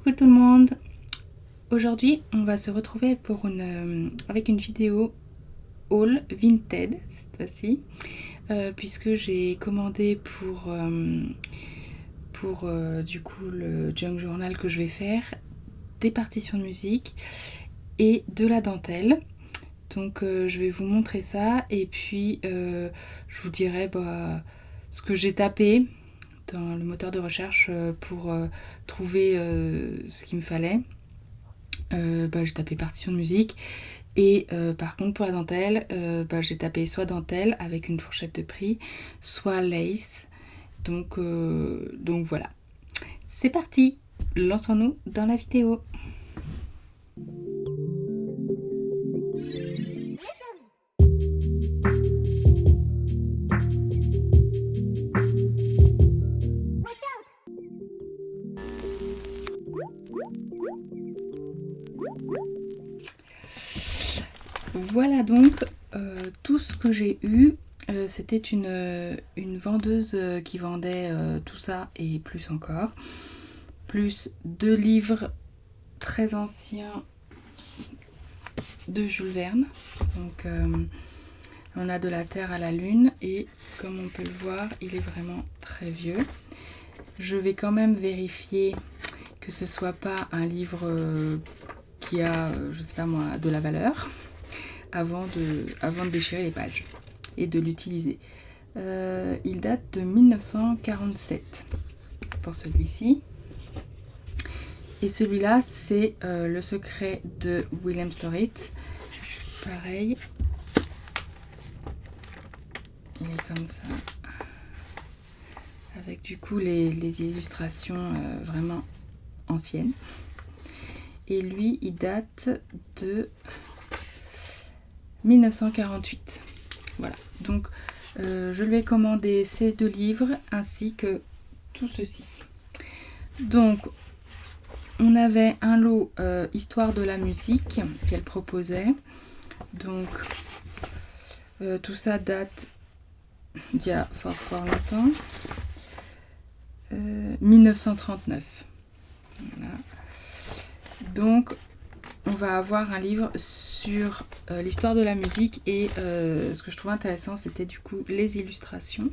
Coucou tout le monde. Aujourd'hui, on va se retrouver pour avec une vidéo haul Vinted cette fois-ci, puisque j'ai commandé pour du coup le junk journal que je vais faire des partitions de musique et de la dentelle. Donc je vais vous montrer ça et puis je vous dirai ce que j'ai tapé dans le moteur de recherche pour trouver ce qu'il me fallait. J'ai tapé partition de musique et par contre pour la dentelle j'ai tapé soit dentelle avec une fourchette de prix, soit lace. Donc voilà, c'est parti, lançons-nous dans la vidéo. Voilà donc tout ce que j'ai eu. C'était une vendeuse qui vendait tout ça et plus encore. Plus 2 livres très anciens de Jules Verne. Donc on a de la Terre à la Lune et comme on peut le voir, il est vraiment très vieux. Je vais quand même vérifier que ce soit pas un livre qui a, je sais pas moi, de la valeur avant de déchirer les pages et de l'utiliser. Il date de 1947 pour celui-ci. Et celui-là, c'est Le secret de William Storey. Pareil. Il est comme ça. Avec du coup les illustrations vraiment anciennes. Et lui, il date de 1948. Voilà. Donc, je lui ai commandé ces 2 livres ainsi que tout ceci. Donc, on avait un lot Histoire de la musique qu'elle proposait. Donc, tout ça date d'il y a fort longtemps. 1939. Voilà. Donc, on va avoir un livre sur l'histoire de la musique et ce que je trouve intéressant, c'était du coup les illustrations.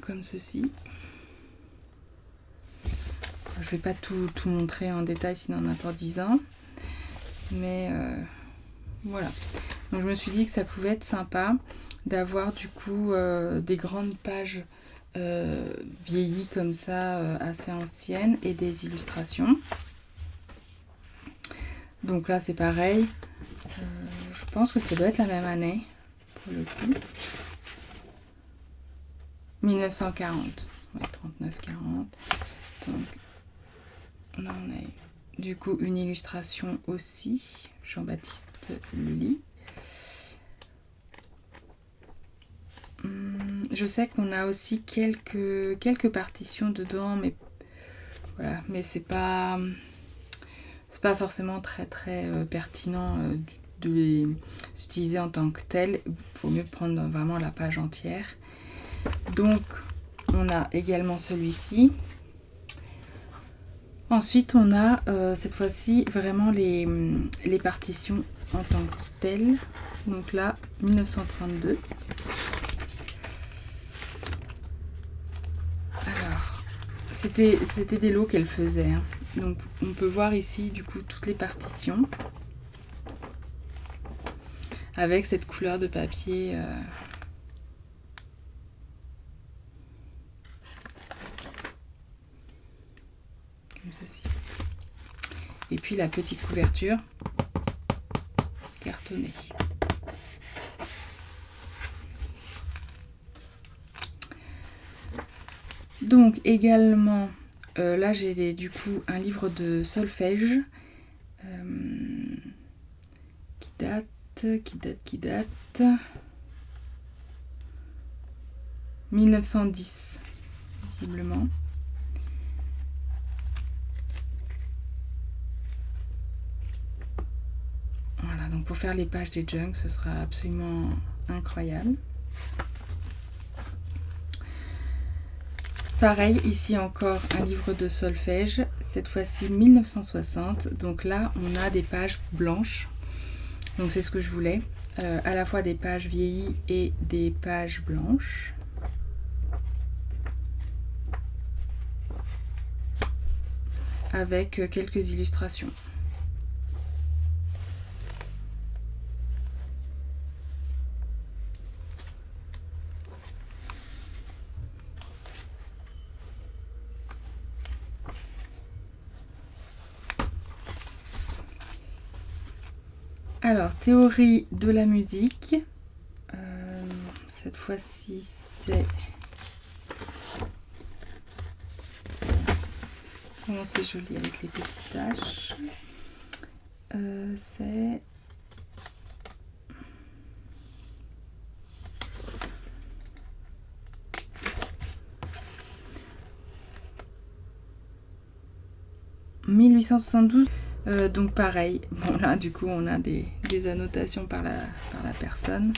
Comme ceci. Je vais pas tout montrer en détail sinon on a pour 10 ans. Mais voilà. Donc je me suis dit que ça pouvait être sympa d'avoir du coup des grandes pages vieillies comme ça, assez anciennes et des illustrations. Donc là c'est pareil. Je pense que ça doit être la même année pour le coup. 1940. Ouais, 39-40. Donc là on a du coup une illustration aussi. Jean-Baptiste Lully. Je sais qu'on a aussi quelques partitions dedans, mais voilà, mais c'est pas forcément très pertinent de les utiliser en tant que tel. Il faut mieux prendre vraiment la page entière. Donc on a également celui-ci. Ensuite on a cette fois-ci vraiment les partitions en tant que telles. Donc là 1932. Alors c'était des lots qu'elle faisait, hein. Donc on peut voir ici du coup toutes les partitions avec cette couleur de papier comme ceci. Et puis la petite couverture cartonnée. Donc également, là j'ai du coup un livre de solfège qui date 1910 visiblement. Voilà, donc pour faire les pages des junks, ce sera absolument incroyable. Pareil, ici encore un livre de solfège, cette fois-ci 1960. Donc là, on a des pages blanches. Donc c'est ce que je voulais. À la fois des pages vieillies et des pages blanches. Avec quelques illustrations. Alors, théorie de la musique. Cette fois-ci, c'est... Comment c'est joli avec les petites taches. C'est... « 1872 ». Donc pareil, bon là du coup on a des annotations par la personne.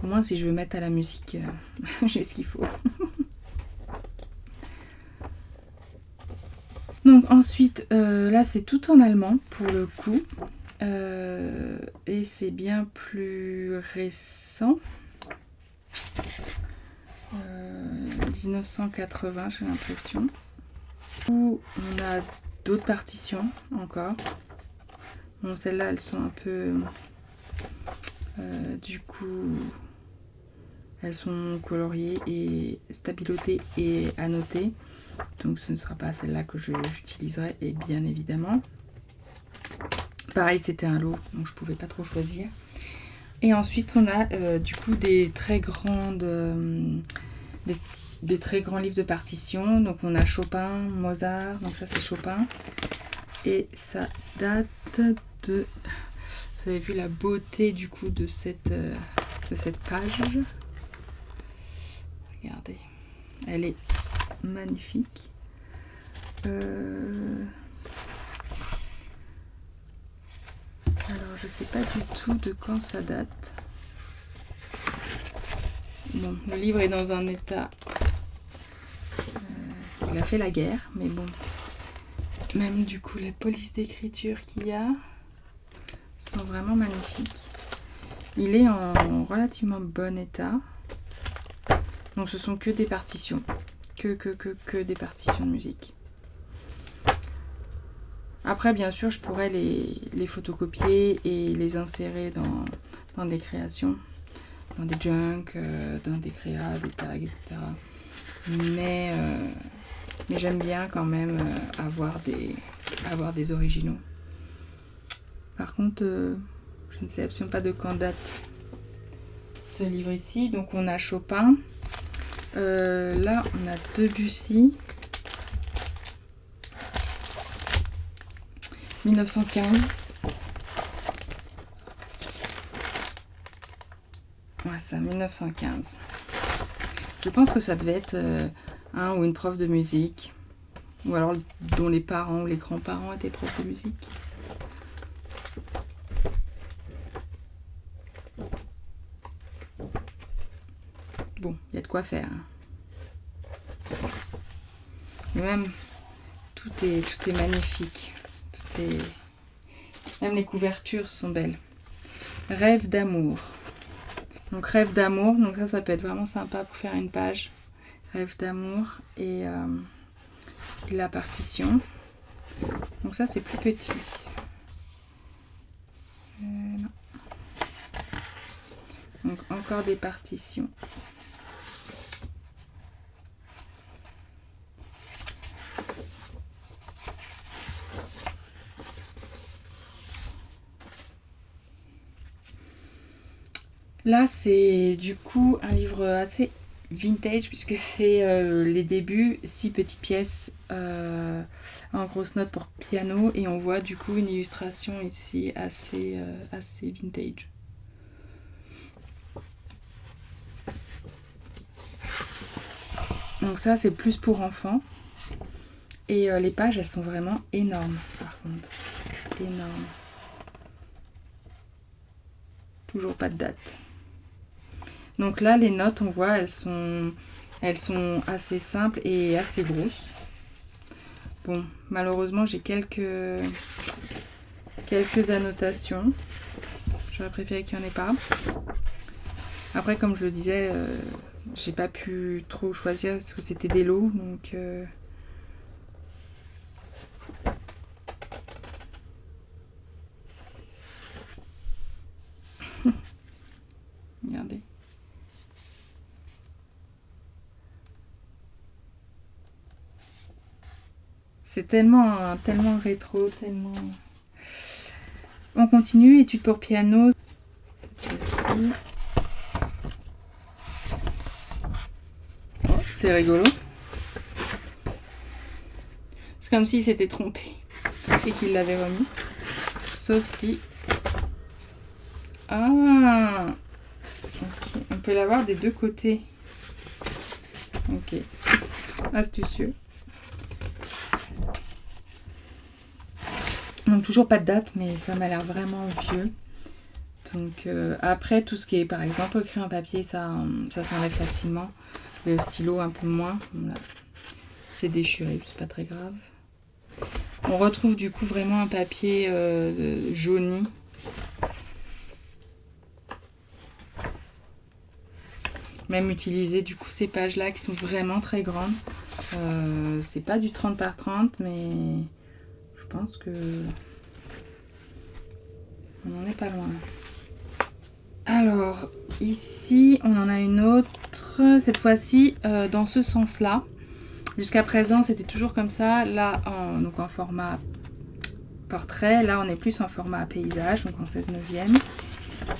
Au moins si je veux mettre à la musique, j'ai ce qu'il faut. Donc ensuite, là c'est tout en allemand pour le coup. Et c'est bien plus récent. 1980 j'ai l'impression. Où on a d'autres partitions encore. Bon, celles-là elles sont un peu... du coup... Elles sont coloriées et stabilotées et annotées. Donc ce ne sera pas celle-là que j'utiliserai, et bien évidemment. Pareil, c'était un lot, donc je ne pouvais pas trop choisir. Et ensuite, on a du coup des très grandes... des très grands livres de partition. Donc on a Chopin, Mozart, donc ça c'est Chopin. Et ça date de... Vous avez vu la beauté du coup de cette page. Regardez, elle est magnifique. Alors je sais pas du tout de quand ça date. Bon, le livre est dans un état... il a fait la guerre, mais bon. Même du coup, les polices d'écriture qu'il y a sont vraiment magnifiques. Il est en relativement bon état. Donc ce sont que des partitions. Que des partitions de musique. Après, bien sûr, je pourrais les photocopier et les insérer dans des créations. Dans des junk, dans des créas, des tags, etc. Mais j'aime bien quand même avoir des originaux. Par contre, je ne sais absolument pas de quand date ce livre ici. Donc on a Chopin. Là, on a Debussy. 1915. Ouais, ça, 1915. Je pense que ça devait être un ou une prof de musique. Ou alors dont les parents ou les grands-parents étaient profs de musique. Bon, il y a de quoi faire. Mais même, tout est magnifique. Même les couvertures sont belles. Rêve d'amour. Donc rêve d'amour, donc ça peut être vraiment sympa pour faire une page. Rêve d'amour et la partition. Donc ça c'est plus petit. Non. Donc encore des partitions. Là, c'est du coup un livre assez vintage puisque c'est les débuts, 6 petites pièces en grosses notes pour piano et on voit du coup une illustration ici assez vintage. Donc ça, c'est plus pour enfants. Et les pages, elles sont vraiment énormes, par contre. Énormes. Toujours pas de date. Donc là, les notes, on voit, elles sont assez simples et assez grosses. Bon, malheureusement, j'ai quelques annotations. J'aurais préféré qu'il n'y en ait pas. Après, comme je le disais, j'ai pas pu trop choisir parce que c'était des lots. Donc, regardez. C'est tellement rétro, tellement... On continue, étude pour piano. Cette fois-ci. Oh, c'est rigolo. C'est comme s'il s'était trompé et qu'il l'avait remis. Sauf si... Ah, ok. On peut l'avoir des deux côtés. Ok. Astucieux. Donc toujours pas de date, mais ça m'a l'air vraiment vieux. Donc après, tout ce qui est par exemple écrit en papier, ça s'enlève facilement. Le stylo un peu moins. Voilà. C'est déchiré, c'est pas très grave. On retrouve du coup vraiment un papier jauni. Même utiliser du coup ces pages là qui sont vraiment très grandes. C'est pas du 30 par 30, mais je pense que on n'en est pas loin. Alors ici on en a une autre, cette fois-ci dans ce sens là. Jusqu'à présent c'était toujours comme ça, là donc en format portrait, là on est plus en format paysage, donc en 16/9.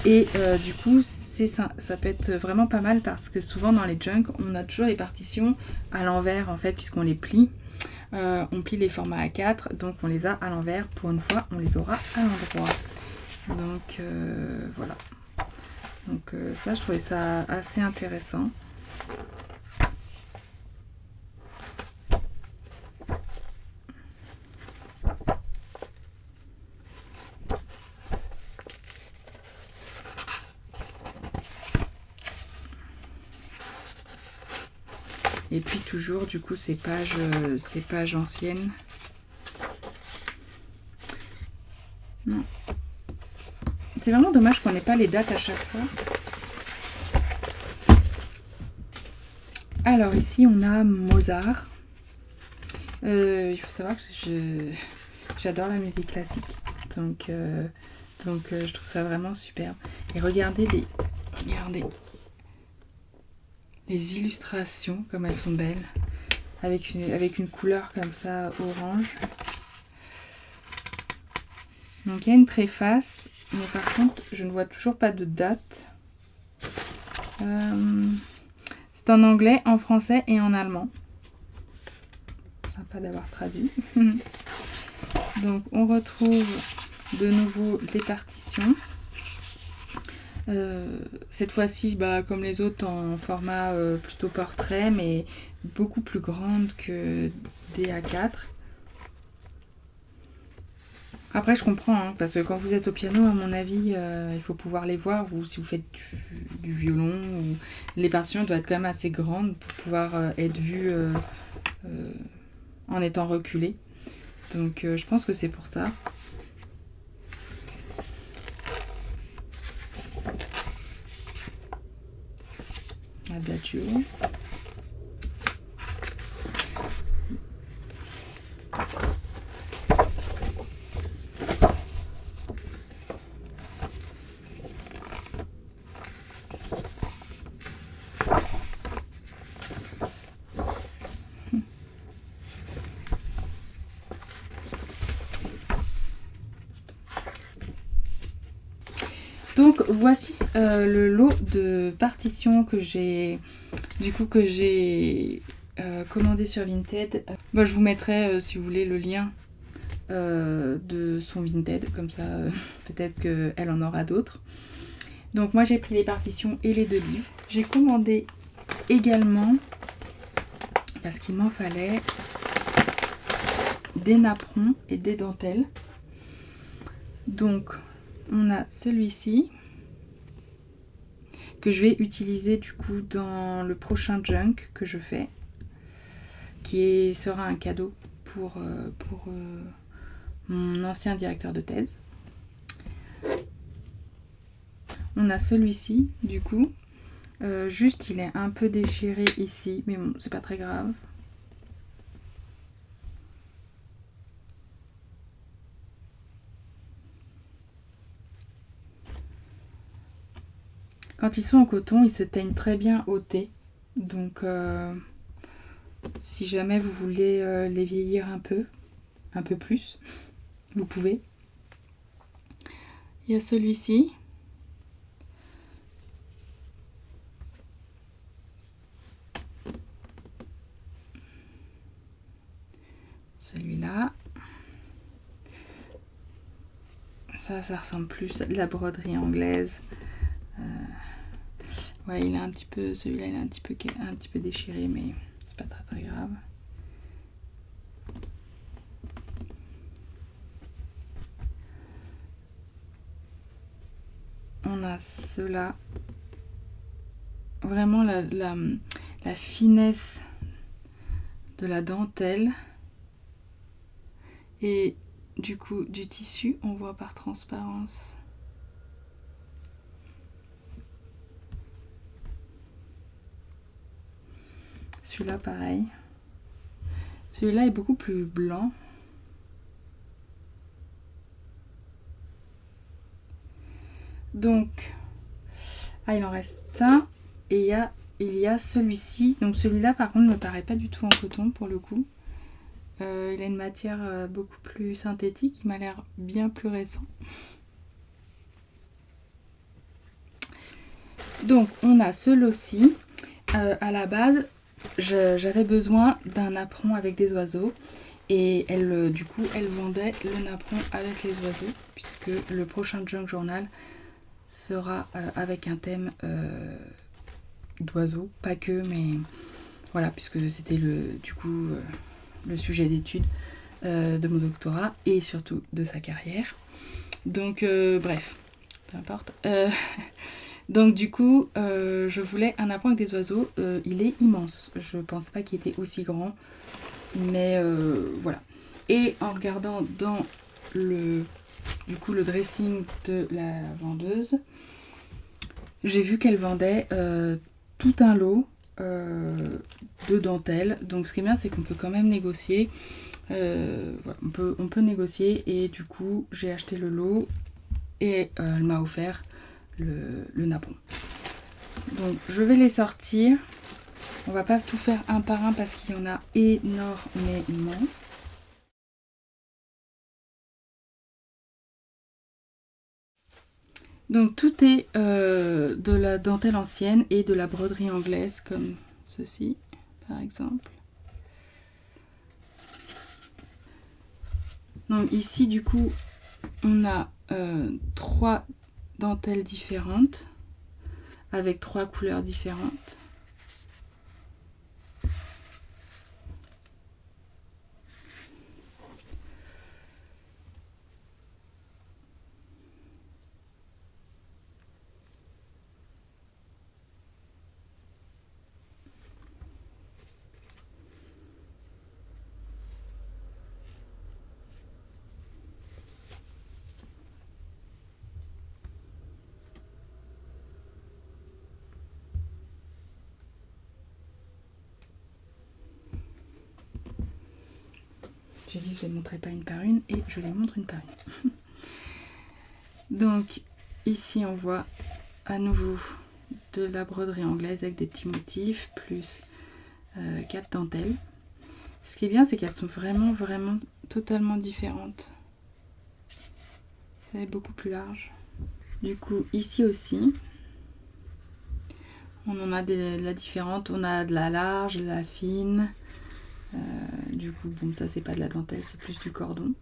Et du coup ça peut être vraiment pas mal parce que souvent dans les junk on a toujours les partitions à l'envers en fait, puisqu'on les plie. On plie les formats A4, donc on les a à l'envers. Pour une fois, on les aura à l'endroit. Donc voilà. Donc ça, je trouvais ça assez intéressant. Et puis toujours, du coup, ces pages anciennes. Non. C'est vraiment dommage qu'on n'ait pas les dates à chaque fois. Alors ici, on a Mozart. Il faut savoir que j'adore la musique classique. Donc je trouve ça vraiment superbe. Et regardez les illustrations, comme elles sont belles. Avec une couleur comme ça, orange. Donc il y a une préface, mais par contre je ne vois toujours pas de date. C'est en anglais, en français et en allemand. Sympa d'avoir traduit. Donc on retrouve de nouveau les partitions. Cette fois-ci, comme les autres, en format plutôt portrait, mais beaucoup plus grande que des A4. Après, je comprends, hein, parce que quand vous êtes au piano, à mon avis, il faut pouvoir les voir, ou si vous faites du violon, ou les partitions doivent être quand même assez grandes pour pouvoir être vues en étant reculées. Donc, je pense que c'est pour ça. Adagio. Donc voici le lot de partitions que j'ai commandé sur Vinted. Je vous mettrai si vous voulez le lien de son Vinted, comme ça peut-être qu'elle en aura d'autres. Donc moi j'ai pris les partitions et les 2 livres. J'ai commandé également, parce qu'il m'en fallait, des napperons et des dentelles. Donc on a celui-ci que je vais utiliser du coup dans le prochain junk que je fais, qui sera un cadeau pour mon ancien directeur de thèse. On a celui-ci du coup, juste il est un peu déchiré ici, mais bon c'est pas très grave. Quand ils sont en coton, ils se teignent très bien au thé. Donc, si jamais vous voulez les vieillir un peu plus, vous pouvez. Il y a celui-ci. Celui-là. Ça ressemble plus à de la broderie anglaise. Ouais, il est un petit peu, celui-là, il est un petit peu déchiré, mais c'est pas très très grave. On a ceux-là. Vraiment la finesse de la dentelle. Et du coup, du tissu, on voit par transparence. Celui-là, pareil. Celui-là est beaucoup plus blanc. Donc, il en reste un. Et il y a celui-ci. Donc celui-là, par contre, ne me paraît pas du tout en coton, pour le coup. Il a une matière beaucoup plus synthétique. Il m'a l'air bien plus récent. Donc, on a celui-ci. À la base, j'avais besoin d'un napperon avec des oiseaux. Et du coup, elle vendait le napperon avec les oiseaux. Puisque le prochain Junk Journal sera avec un thème d'oiseaux. Pas que, mais voilà, puisque c'était le sujet d'étude de mon doctorat et surtout de sa carrière. Donc, bref, peu importe. Donc du coup, je voulais un napperon avec des oiseaux. Il est immense. Je pense pas qu'il était aussi grand. Mais voilà. Et en regardant dans le dressing de la vendeuse, j'ai vu qu'elle vendait tout un lot de dentelles. Donc ce qui est bien, c'est qu'on peut quand même négocier. Voilà, on peut négocier. Et du coup, j'ai acheté le lot et elle m'a offert le napperon. Donc je vais les sortir. On va pas tout faire un par un parce qu'il y en a énormément. Donc tout est de la dentelle ancienne et de la broderie anglaise comme ceci par exemple. Donc ici du coup on a 3 dentelles différentes avec 3 couleurs différentes. J'ai dit que je ne les montrais pas une par une et je les montre une par une. Donc ici on voit à nouveau de la broderie anglaise avec des petits motifs plus 4 dentelles. Ce qui est bien, c'est qu'elles sont vraiment totalement différentes. Ça est beaucoup plus large. Du coup ici aussi on en a de la différente. On a de la large, de la fine. Du coup bon, ça c'est pas de la dentelle, c'est plus du cordon.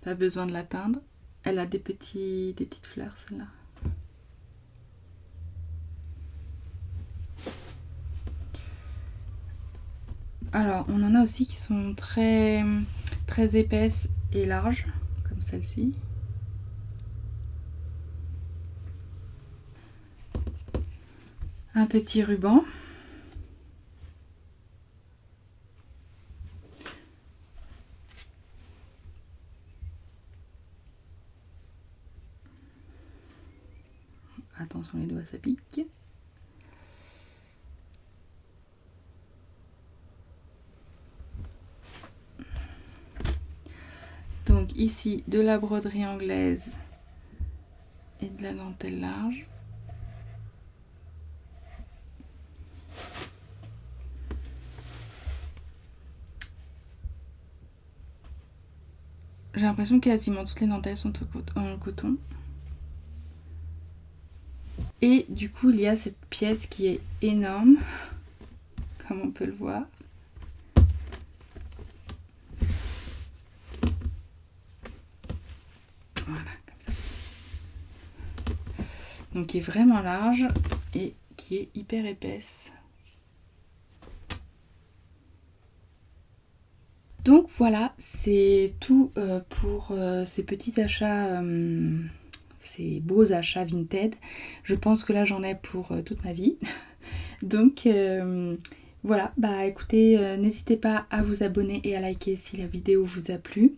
Pas besoin de la teindre. Elle a des petites fleurs, celle-là. Alors, on en a aussi qui sont très épaisses et larges, comme celle-ci. Un petit ruban. Attention, les doigts, ça pique. Donc ici, de la broderie anglaise et de la dentelle large. J'ai l'impression que quasiment toutes les dentelles sont en coton. Et du coup, il y a cette pièce qui est énorme, comme on peut le voir. Voilà, comme ça. Donc qui est vraiment large et qui est hyper épaisse. Donc voilà, c'est tout pour ces petits achats, ces beaux achats Vinted. Je pense que là j'en ai pour toute ma vie. Donc voilà, bah écoutez, n'hésitez pas à vous abonner et à liker si la vidéo vous a plu.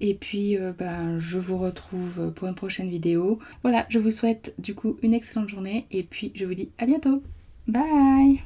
Et puis je vous retrouve pour une prochaine vidéo. Voilà, je vous souhaite du coup une excellente journée et puis je vous dis à bientôt. Bye!